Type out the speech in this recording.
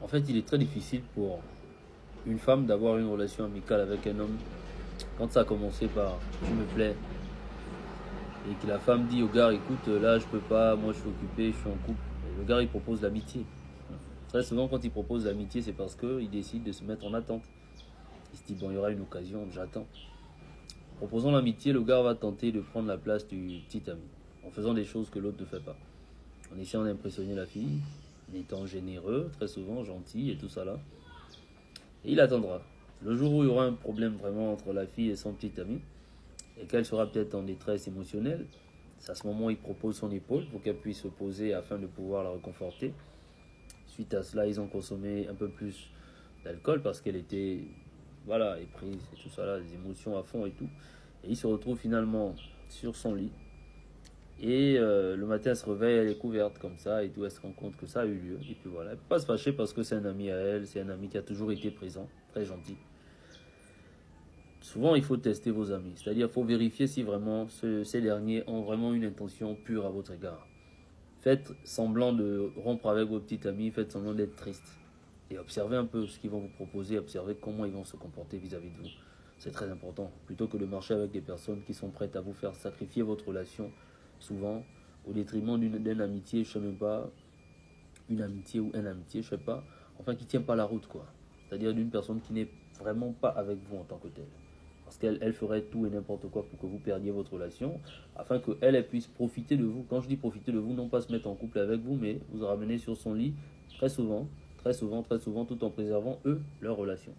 En fait, il est très difficile pour une femme d'avoir une relation amicale avec un homme quand ça a commencé par tu me plais et que la femme dit au gars écoute là je peux pas, moi je suis occupé, je suis en couple. Et le gars il propose l'amitié. Très souvent quand il propose l'amitié c'est parce qu'il décide de se mettre en attente. Il se dit bon il y aura une occasion, j'attends. Proposant l'amitié, le gars va tenter de prendre la place du petit ami en faisant des choses que l'autre ne fait pas. En essayant d'impressionner la fille, en étant généreux, très souvent gentil et tout ça là. Et il attendra. Le jour où il y aura un problème vraiment entre la fille et son petit ami, et qu'elle sera peut-être en détresse émotionnelle, c'est à ce moment où il propose son épaule pour qu'elle puisse se poser afin de pouvoir la réconforter. Suite à cela, ils ont consommé un peu plus d'alcool parce qu'elle était, voilà, éprise et tout ça là, des émotions à fond et tout. Et il se retrouve finalement sur son lit. Et le matin, elle se réveille, elle est couverte comme ça, et tout, elle se rend compte que ça a eu lieu. Et puis voilà, elle ne peut pas se fâcher parce que c'est un ami à elle, c'est un ami qui a toujours été présent, très gentil. Souvent, il faut tester vos amis, c'est-à-dire il faut vérifier si vraiment ces derniers ont vraiment une intention pure à votre égard. Faites semblant de rompre avec vos petits amis, faites semblant d'être triste. Et observez un peu ce qu'ils vont vous proposer, observez comment ils vont se comporter vis-à-vis de vous. C'est très important. Plutôt que de marcher avec des personnes qui sont prêtes à vous faire sacrifier votre relation, souvent, au détriment d'une amitié, je ne sais même pas, une amitié ou un amitié, je ne sais pas, enfin qui ne tient pas la route, quoi. C'est-à-dire d'une personne qui n'est vraiment pas avec vous en tant que telle. Parce qu'elle ferait tout et n'importe quoi pour que vous perdiez votre relation, afin qu'elle puisse profiter de vous. Quand je dis profiter de vous, non pas se mettre en couple avec vous, mais vous ramener sur son lit très souvent, très souvent, très souvent, tout en préservant eux leur relation.